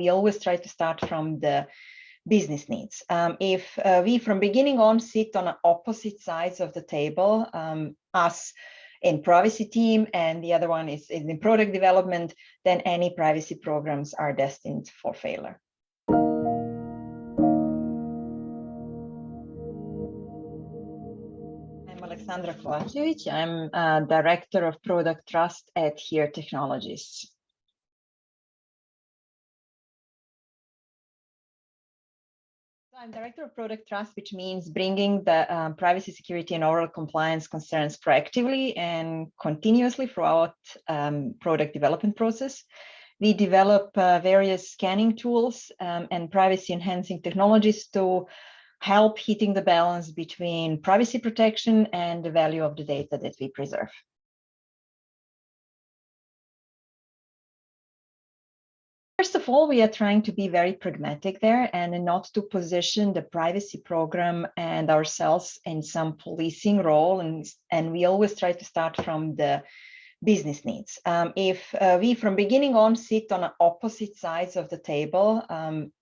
We always try to start from the business needs. If we from beginning on sit on opposite sides of the table, us in privacy team and the other one is in product development, then any privacy programs are destined for failure. I'm Aleksandra Kovačević. I'm Director of Product Trust at Here Technologies. I'm Director of Product Trust, which means bringing the privacy, security, and overall compliance concerns proactively and continuously throughout product development process. We develop various scanning tools and privacy-enhancing technologies to help hitting the balance between privacy protection and the value of the data that we preserve. First of all, we are trying to be very pragmatic there and not to position the privacy program and ourselves in some policing role. And we always try to start from the business needs. If we from beginning on sit on opposite sides of the table,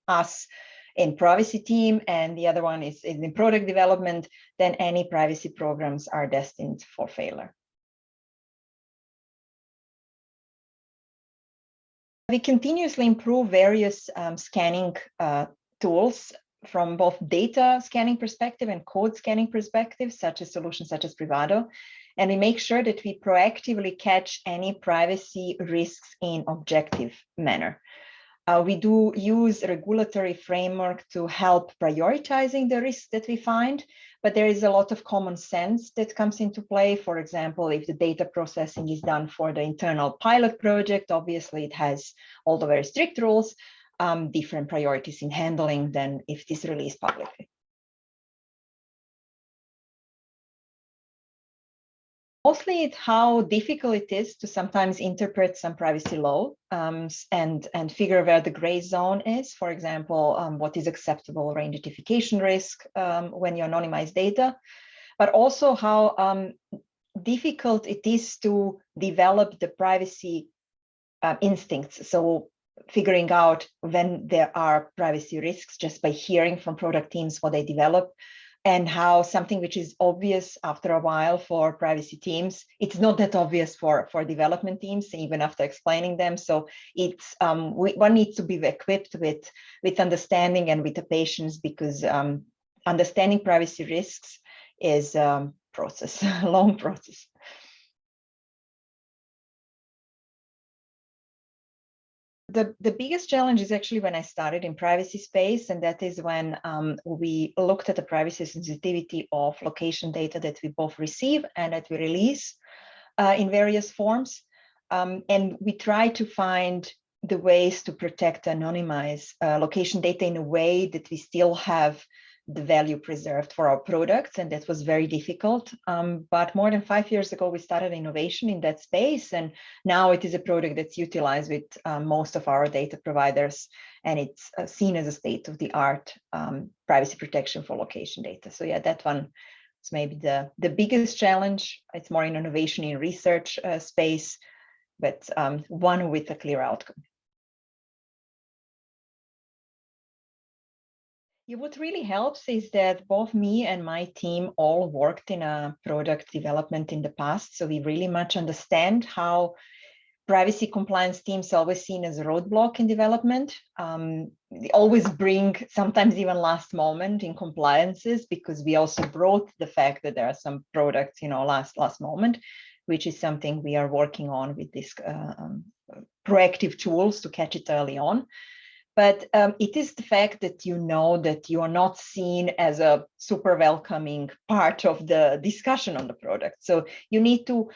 us in privacy team and the other one is in product development, then any privacy programs are destined for failure. We continuously improve various scanning tools from both data scanning perspective and code scanning perspective, such as solutions such as Privado. And we make sure that we proactively catch any privacy risks in objective manner. We do use a regulatory framework to help prioritizing the risks that we find, but there is a lot of common sense that comes into play. For example, if the data processing is done for the internal pilot project, obviously it has all the very strict rules, different priorities in handling than if it is released publicly. Mostly it's how difficult it is to sometimes interpret some privacy law and figure where the gray zone is. For example, what is acceptable re-identification risk when you anonymize data, but also how difficult it is to develop the privacy instincts. So figuring out when there are privacy risks just by hearing from product teams what they develop, and how something which is obvious after a while for privacy teams, it's not that obvious for development teams, even after explaining them. So it's one needs to be equipped with understanding and with the patience, because understanding privacy risks is a process, a long process. The biggest challenge is actually when I started in privacy space, and that is when we looked at the privacy sensitivity of location data that we both receive and that we release in various forms. And we try to find the ways to protect, anonymize location data in a way that we still have the value preserved for our products, and that was very difficult. But more than 5 years ago, we started innovation in that space, and now it is a product that's utilized with most of our data providers, and it's seen as a state-of-the-art privacy protection for location data. So yeah, that one is maybe the biggest challenge. It's more in innovation in research space, but one with a clear outcome. What really helps is that both me and my team all worked in a product development in the past. So we really much understand how privacy compliance teams are always seen as a roadblock in development. They always bring, sometimes even last moment in compliances, because we also brought the fact that there are some products, last moment, which is something we are working on with this proactive tools to catch it early on. But it is the fact that that you are not seen as a super welcoming part of the discussion on the product. So you need to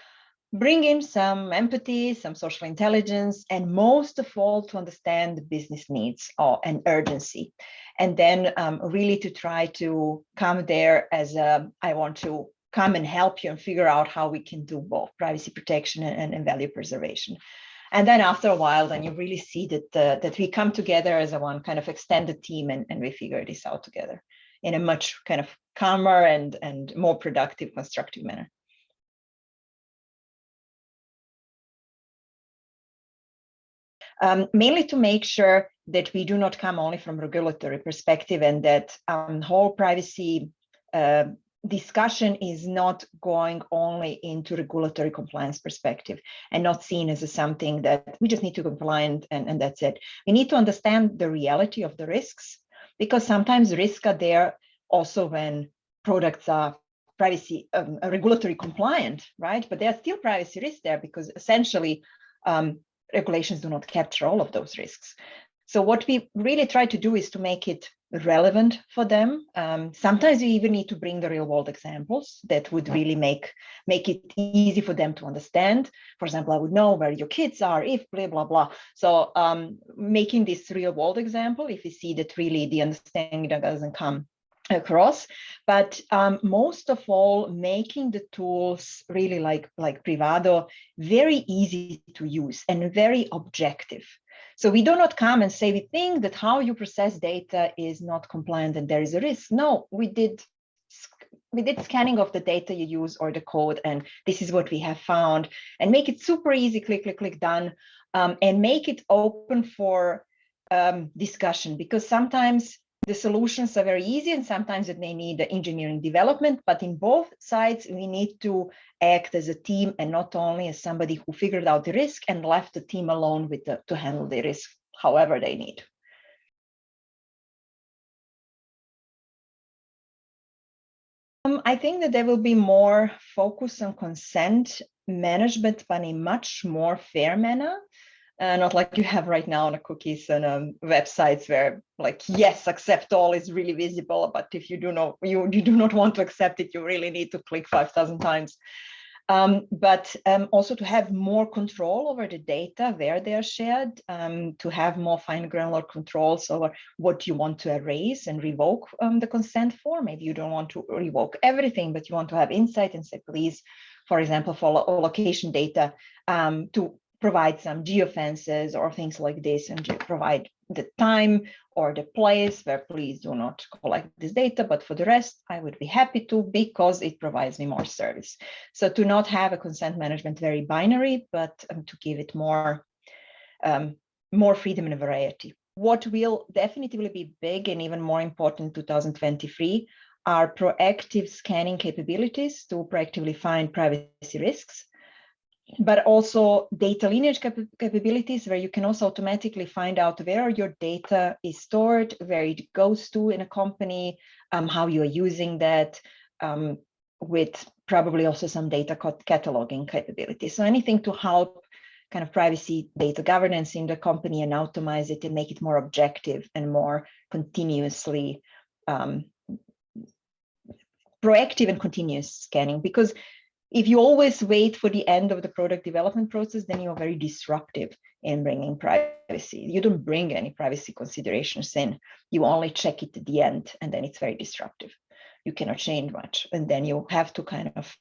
bring in some empathy, some social intelligence, and most of all, to understand the business needs and urgency. And then really to try to come there as I want to come and help you and figure out how we can do both privacy protection and value preservation. And then after a while, then you really see that we come together as a one kind of extended team, and we figure this out together in a much kind of calmer and more productive, constructive manner. Mainly to make sure that we do not come only from regulatory perspective, and that whole privacy discussion is not going only into regulatory compliance perspective and not seen as something that we just need to comply and that's it. We need to understand the reality of the risks, because sometimes risks are there also when products are privacy regulatory compliant, right? But there are still privacy risks there, because essentially regulations do not capture all of those risks. So what we really try to do is to make it relevant for them. Sometimes you even need to bring the real world examples that would really make it easy for them to understand. For example, I would know where your kids are if blah, blah, blah. So making this real world example, if you see that really the understanding that doesn't come across, but most of all, making the tools really like Privado very easy to use and very objective. So we do not come and say, we think that how you process data is not compliant and there is a risk. No, we did scanning of the data you use or the code, and this is what we have found, and make it super easy, click, click, click, done, and make it open for discussion, because sometimes the solutions are very easy and sometimes it may need engineering development, but in both sides, we need to act as a team and not only as somebody who figured out the risk and left the team alone with to handle the risk however they need. I think that there will be more focus on consent management, but in a much more fair manner. Not like you have right now on the cookies and websites where like, yes, accept all is really visible, but if you do not want to accept it, you really need to click 5,000 times. But also to have more control over the data where they are shared, to have more fine granular controls over what you want to erase and revoke the consent for. Maybe you don't want to revoke everything, but you want to have insight and say, please, for example, for location data, to provide some geofences or things like this, and provide the time or the place where please do not collect this data. But for the rest, I would be happy to, because it provides me more service. So to not have a consent management very binary, but to give it more freedom and variety. What will definitely be big and even more important in 2023 are proactive scanning capabilities to proactively find privacy risks, but also data lineage capabilities, where you can also automatically find out where your data is stored, where it goes to in a company, how you are using that, with probably also some data cataloging capabilities. So anything to help kind of privacy data governance in the company and automate it and make it more objective and more continuously proactive and continuous scanning. Because if you always wait for the end of the product development process, then you're very disruptive in bringing privacy. You don't bring any privacy considerations in. You only check it at the end, and then it's very disruptive. You cannot change much. And then you have to kind of,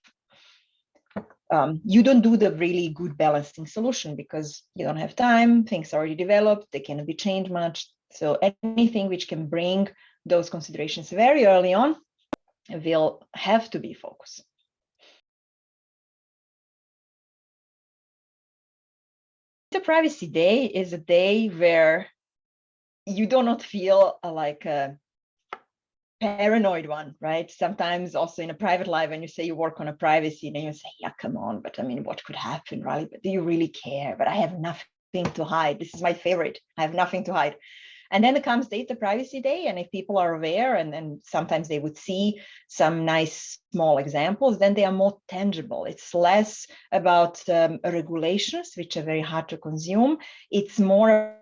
you don't do the really good balancing solution because you don't have time, things are already developed, they cannot be changed much. So anything which can bring those considerations very early on will have to be focused. The Privacy Day is a day where you do not feel like a paranoid one, right? Sometimes also in a private life, when you say you work on a privacy, then you say, yeah, come on, but I mean, what could happen, right? But do you really care? But I have nothing to hide. This is my favorite. I have nothing to hide. And then it comes Data Privacy Day, and if people are aware, and then sometimes they would see some nice small examples, then they are more tangible. It's less about regulations, which are very hard to consume. It's more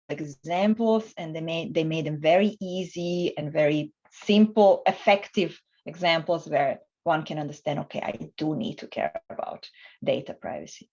examples, and they made them very easy and very simple, effective examples where one can understand, okay, I do need to care about data privacy.